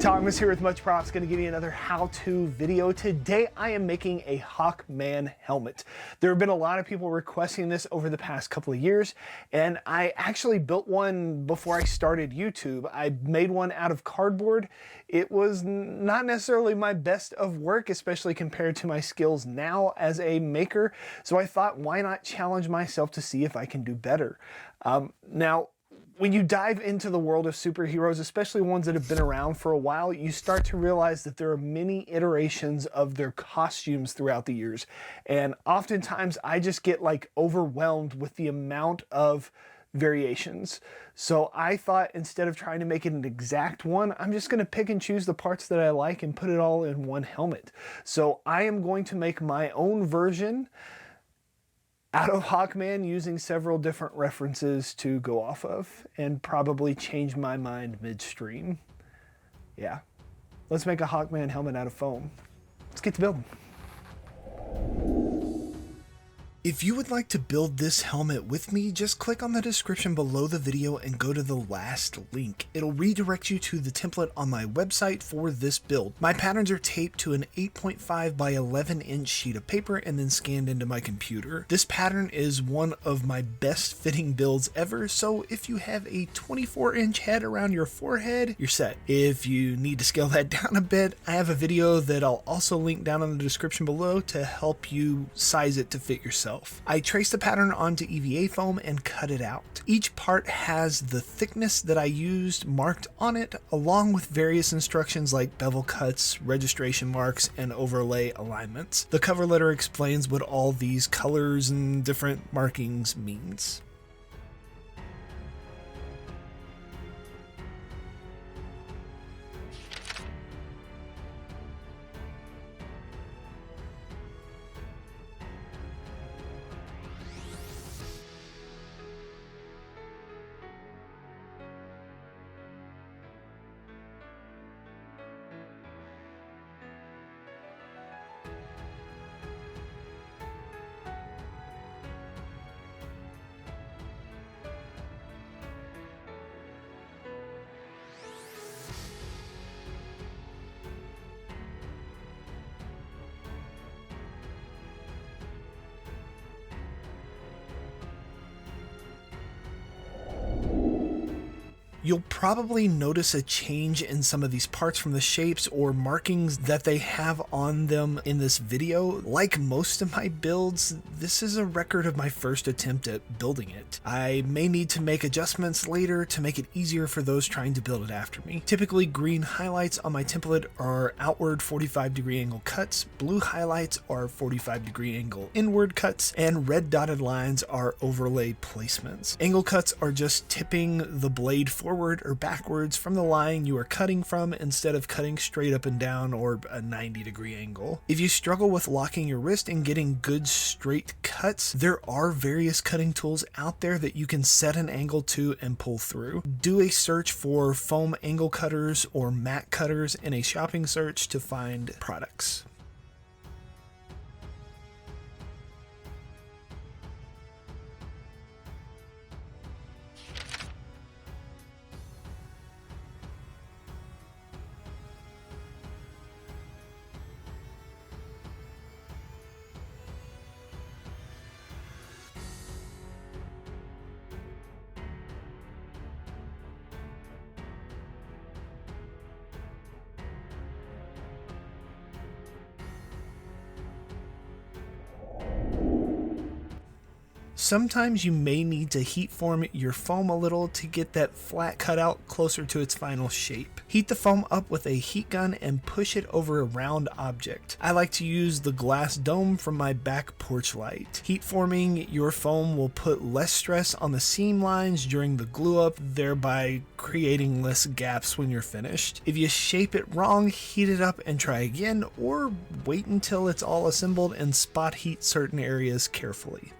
Thomas here with Much Props, going to give you another how-to video. Today I am making a Hawkman helmet. There have been a lot of people requesting this over the past couple of years, and I actually built one before I started YouTube. I made one out of cardboard. It was not necessarily my best of work, especially compared to my skills now as a maker, so I thought, why not challenge myself to see if I can do better? Now, when you dive into the world of superheroes, especially ones that have been around for a while, you start to realize that there are many iterations of their costumes throughout the years. And oftentimes I just get like overwhelmed with the amount of variations. So I thought, instead of trying to make it an exact one, I'm just going to pick and choose the parts that I like and put it all in one helmet. So I am going to make my own version out of Hawkman using several different references to go off of, and probably change my mind midstream. Yeah, let's make a Hawkman helmet out of foam. Let's get to building. If you would like to build this helmet with me, just click on the description below the video and go to the last link. It'll redirect you to the template on my website for this build. My patterns are taped to an 8.5 by 11 inch sheet of paper and then scanned into my computer. This pattern is one of my best fitting builds ever, so if you have a 24-inch head around your forehead, you're set. If you need to scale that down a bit, I have a video that I'll also link down in the description below to help you size it to fit yourself. I traced the pattern onto EVA foam and cut it out. Each part has the thickness that I used marked on it, along with various instructions like bevel cuts, registration marks, and overlay alignments. The cover letter explains what all these colors and different markings means. You'll probably notice a change in some of these parts from the shapes or markings that they have on them in this video. Like most of my builds, this is a record of my first attempt at building it. I may need to make adjustments later to make it easier for those trying to build it after me. Typically, green highlights on my template are outward 45-degree angle cuts, blue highlights are 45-degree angle inward cuts, and red dotted lines are overlay placements. Angle cuts are just tipping the blade forward or backwards from the line you are cutting from, instead of cutting straight up and down or a 90-degree angle. If you struggle with locking your wrist and getting good straight cuts, there are various cutting tools out there that you can set an angle to and pull through. Do a search for foam angle cutters or mat cutters in a shopping search to find products. Sometimes you may need to heat form your foam a little to get that flat cutout closer to its final shape. Heat the foam up with a heat gun and push it over a round object. I like to use the glass dome from my back porch light. Heat forming your foam will put less stress on the seam lines during the glue up, thereby creating less gaps when you're finished. If you shape it wrong, heat it up and try again, or wait until it's all assembled and spot heat certain areas carefully.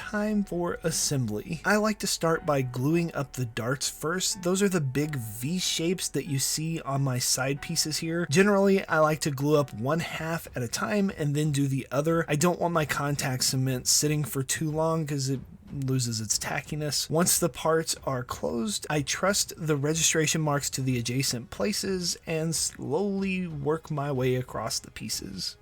time for assembly. I like to start by gluing up the darts first. Those are the big V shapes that you see on my side pieces here. Generally, I like to glue up one half at a time and then do the other. I don't want my contact cement sitting for too long because it loses its tackiness. Once the parts are closed, I trust the registration marks to the adjacent places and slowly work my way across the pieces.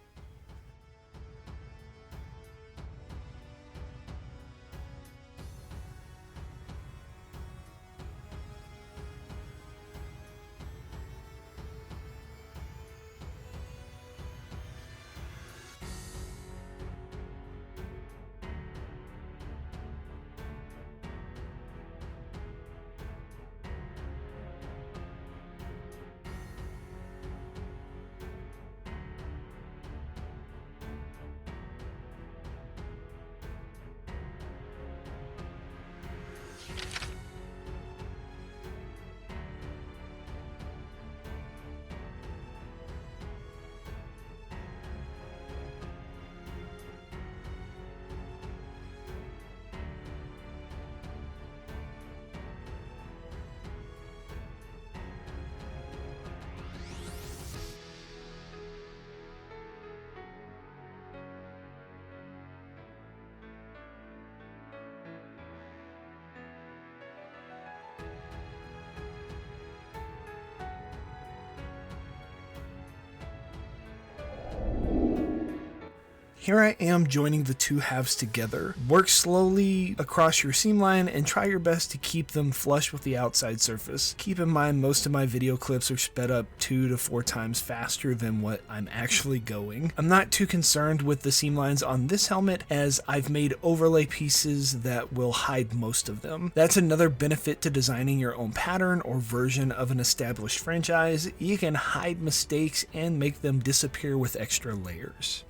Here I am joining the two halves together. Work slowly across your seam line and try your best to keep them flush with the outside surface. Keep in mind most of my video clips are sped up 2 to 4 times faster than what I'm actually going. I'm not too concerned with the seam lines on this helmet as I've made overlay pieces that will hide most of them. That's another benefit to designing your own pattern or version of an established franchise. You can hide mistakes and make them disappear with extra layers.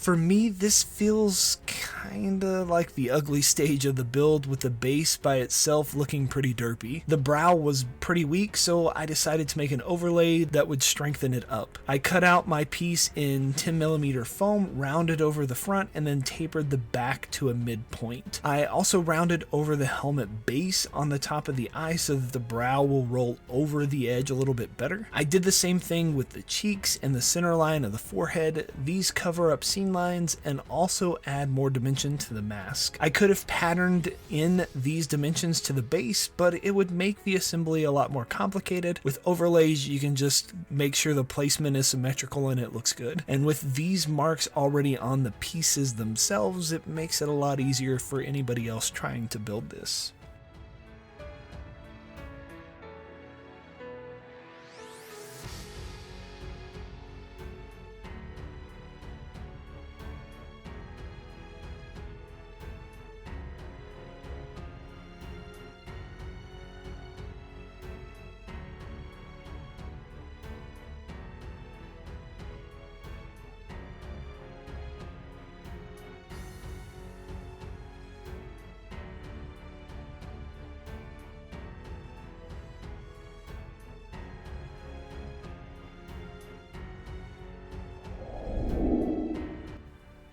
For me, this feels kinda like the ugly stage of the build, with the base by itself looking pretty derpy. The brow was pretty weak, so I decided to make an overlay that would strengthen it up. I cut out my piece in 10mm foam, rounded over the front, and then tapered the back to a midpoint. I also rounded over the helmet base on the top of the eye so that the brow will roll over the edge a little bit better. I did the same thing with the cheeks and the center line of the forehead. These cover up seam lines and also add more dimension to the mask. I could have patterned in these dimensions to the base, but it would make the assembly a lot more complicated. With overlays, you can just make sure the placement is symmetrical and it looks good. And with these marks already on the pieces themselves, it makes it a lot easier for anybody else trying to build this.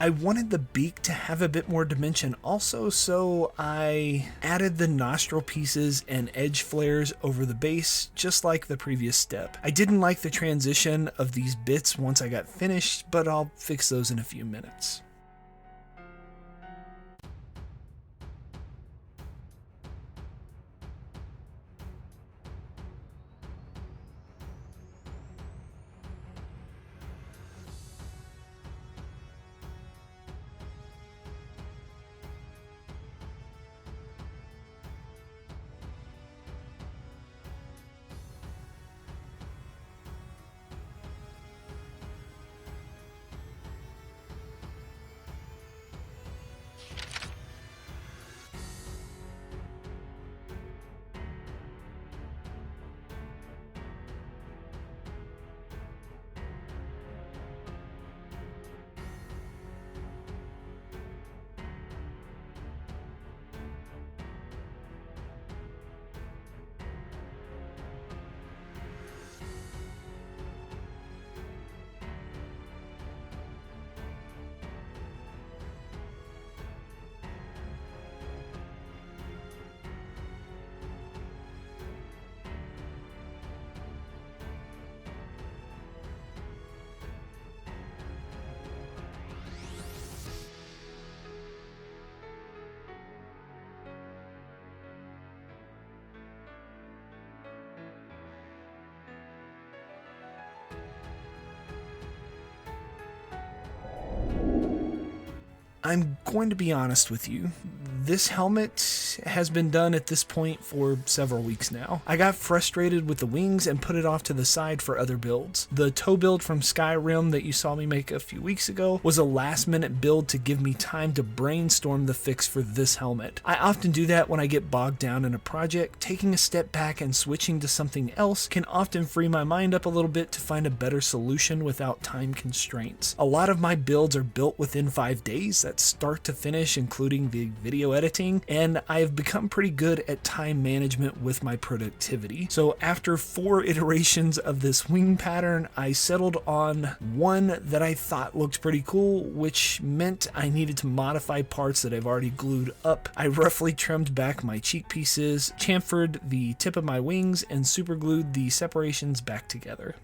I wanted the beak to have a bit more dimension also, so I added the nostril pieces and edge flares over the base, just like the previous step. I didn't like the transition of these bits once I got finished, but I'll fix those in a few minutes. I'm going to be honest with you. This helmet has been done at this point for several weeks now. I got frustrated with the wings and put it off to the side for other builds. The toe build from Skyrim that you saw me make a few weeks ago was a last minute build to give me time to brainstorm the fix for this helmet. I often do that when I get bogged down in a project. Taking a step back and switching to something else can often free my mind up a little bit to find a better solution without time constraints. A lot of my builds are built within 5 days, that's start to finish, including the video editing, and I have become pretty good at time management with my productivity. So after 4 iterations of this wing pattern, I settled on one that I thought looked pretty cool, which meant I needed to modify parts that I've already glued up. I roughly trimmed back my cheek pieces, chamfered the tip of my wings, and superglued the separations back together.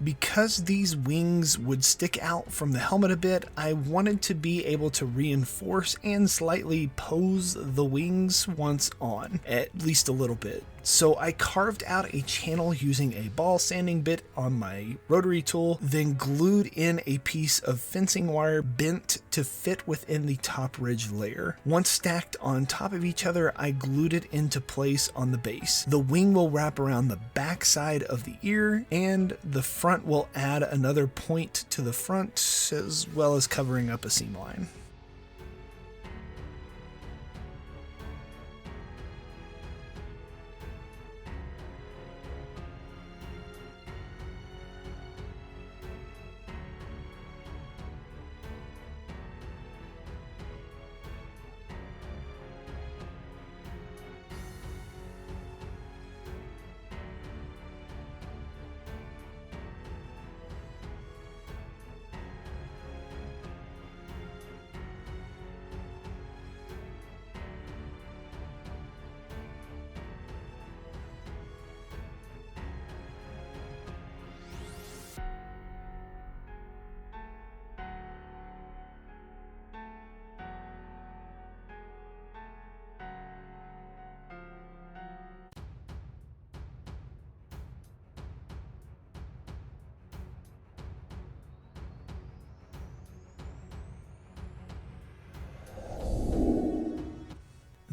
Because these wings would stick out from the helmet a bit, I wanted to be able to reinforce and slightly pose the wings once on, at least a little bit. So I carved out a channel using a ball sanding bit on my rotary tool, then glued in a piece of fencing wire bent to fit within the top ridge layer. Once stacked on top of each other, I glued it into place on the base. The wing will wrap around the back side of the ear, and the front will add another point to the front, as well as covering up a seam line.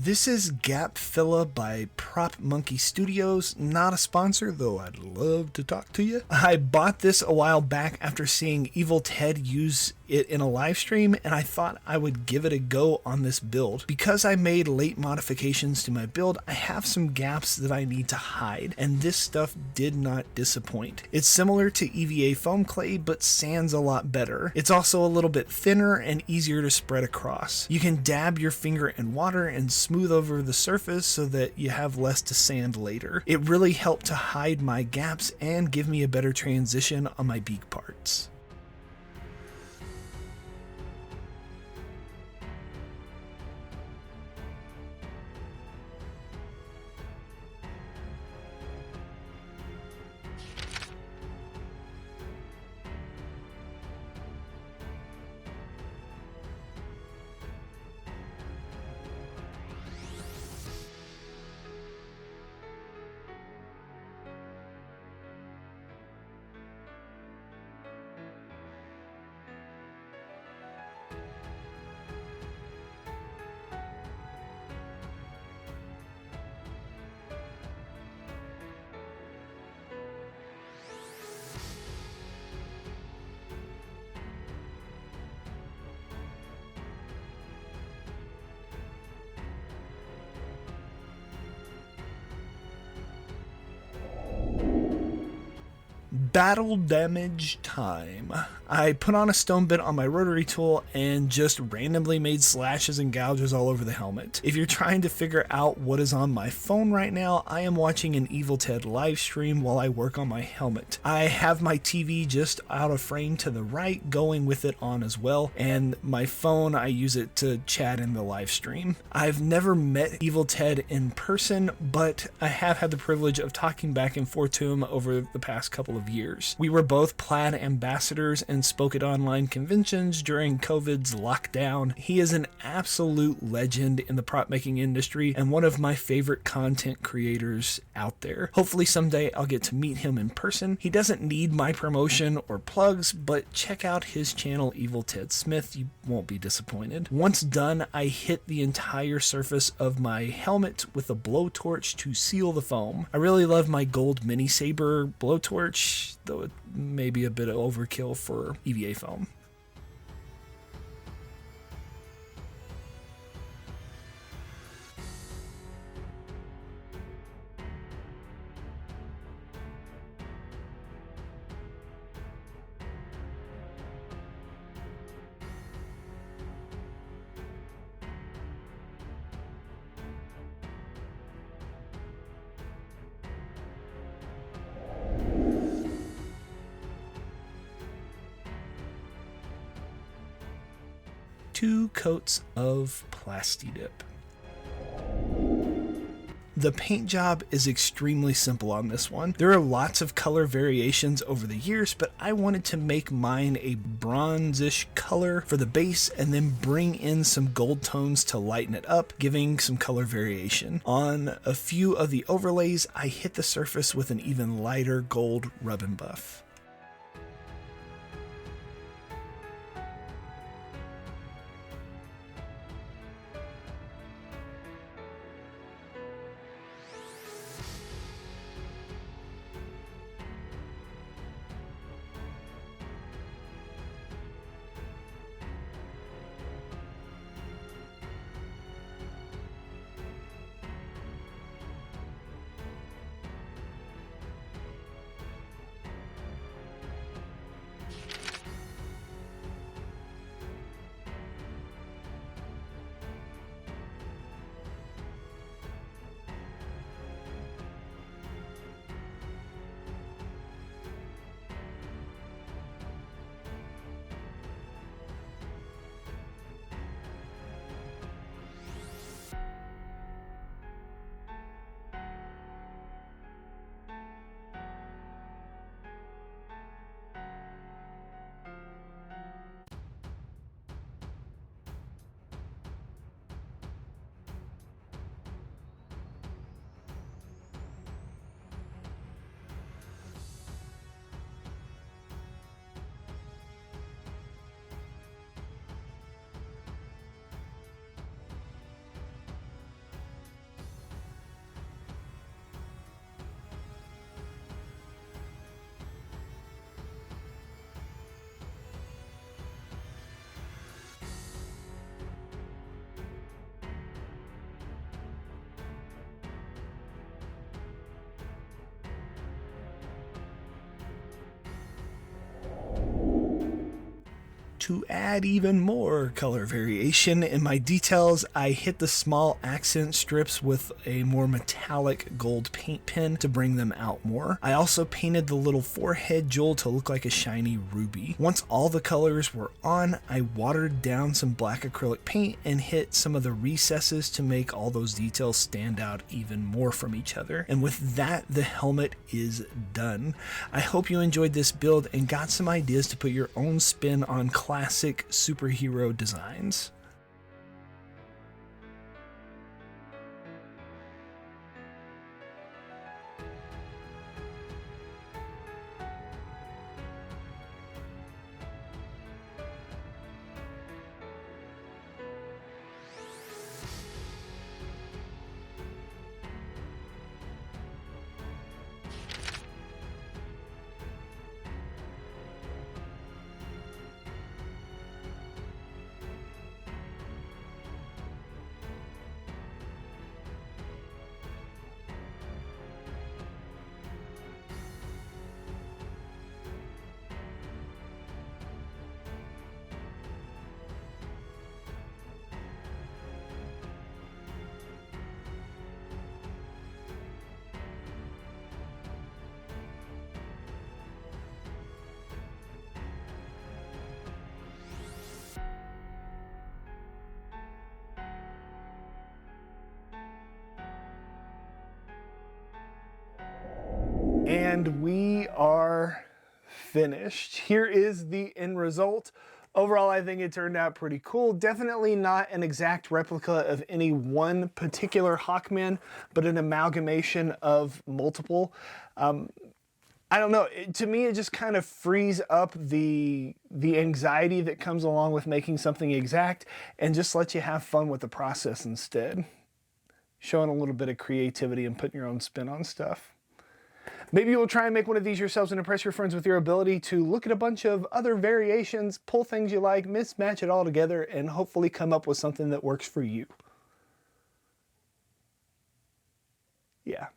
This is Gap Filla by Prop Monkey Studios. Not a sponsor, though I'd love to talk to you. I bought this a while back after seeing Evil Ted use it in a live stream, and I thought I would give it a go on this build. Because I made late modifications to my build, I have some gaps that I need to hide, and this stuff did not disappoint. It's similar to EVA foam clay, but sands a lot better. It's also a little bit thinner and easier to spread across. You can dab your finger in water and smooth over the surface so that you have less to sand later. It really helped to hide my gaps and give me a better transition on my beak parts. Battle damage time. I put on a stone bit on my rotary tool and just randomly made slashes and gouges all over the helmet. If you're trying to figure out what is on my phone right now, I am watching an Evil Ted live stream while I work on my helmet. I have my TV just out of frame to the right, going with it on as well, and my phone, I use it to chat in the live stream. I've never met Evil Ted in person, but I have had the privilege of talking back and forth to him over the past couple of years. We were both Plaid ambassadors and spoke at online conventions during COVID's lockdown. He is an absolute legend in the prop making industry and one of my favorite content creators out there. Hopefully someday I'll get to meet him in person. He doesn't need my promotion or plugs, but check out his channel, Evil Ted Smith. You won't be disappointed. Once done, I hit the entire surface of my helmet with a blowtorch to seal the foam. I really love my gold mini saber blowtorch, though it may be a bit of overkill for EVA foam. Two coats of Plastidip. The paint job is extremely simple on this one. There are lots of color variations over the years, but I wanted to make mine a bronzish color for the base and then bring in some gold tones to lighten it up, giving some color variation. On a few of the overlays, I hit the surface with an even lighter gold rub and buff. to add even more color variation in my details, I hit the small accent strips with a more metallic gold paint pen to bring them out more. I also painted the little forehead jewel to look like a shiny ruby. Once all the colors were on, I watered down some black acrylic paint and hit some of the recesses to make all those details stand out even more from each other. And with that, the helmet is done. I hope you enjoyed this build and got some ideas to put your own spin on classic superhero designs. And we are finished. Here is the end result. Overall, I think it turned out pretty cool. Definitely not an exact replica of any one particular Hawkman, but an amalgamation of multiple. I don't know, to me it just kind of frees up the anxiety that comes along with making something exact and just lets you have fun with the process instead. Showing a little bit of creativity and putting your own spin on stuff. Maybe you'll try and make one of these yourselves and impress your friends with your ability to look at a bunch of other variations, pull things you like, mismatch it all together, and hopefully come up with something that works for you. Yeah.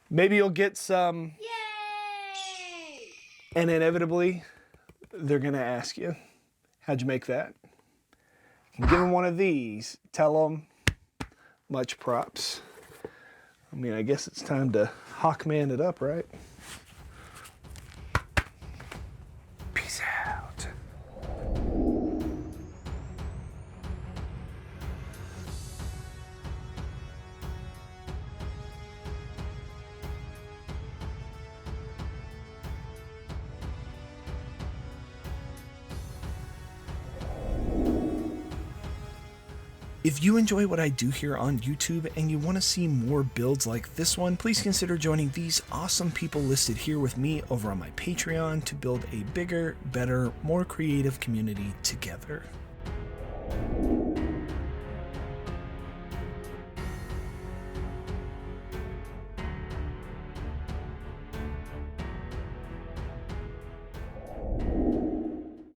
Maybe you'll get some... Yay! And inevitably, they're going to ask you, how'd you make that? Give them one of these. Tell them, much props. I mean, I guess it's time to Hawkman it up, right? Peace out. If you enjoy what I do here on YouTube and you want to see more builds like this one, please consider joining these awesome people listed here with me over on my Patreon to build a bigger, better, more creative community together.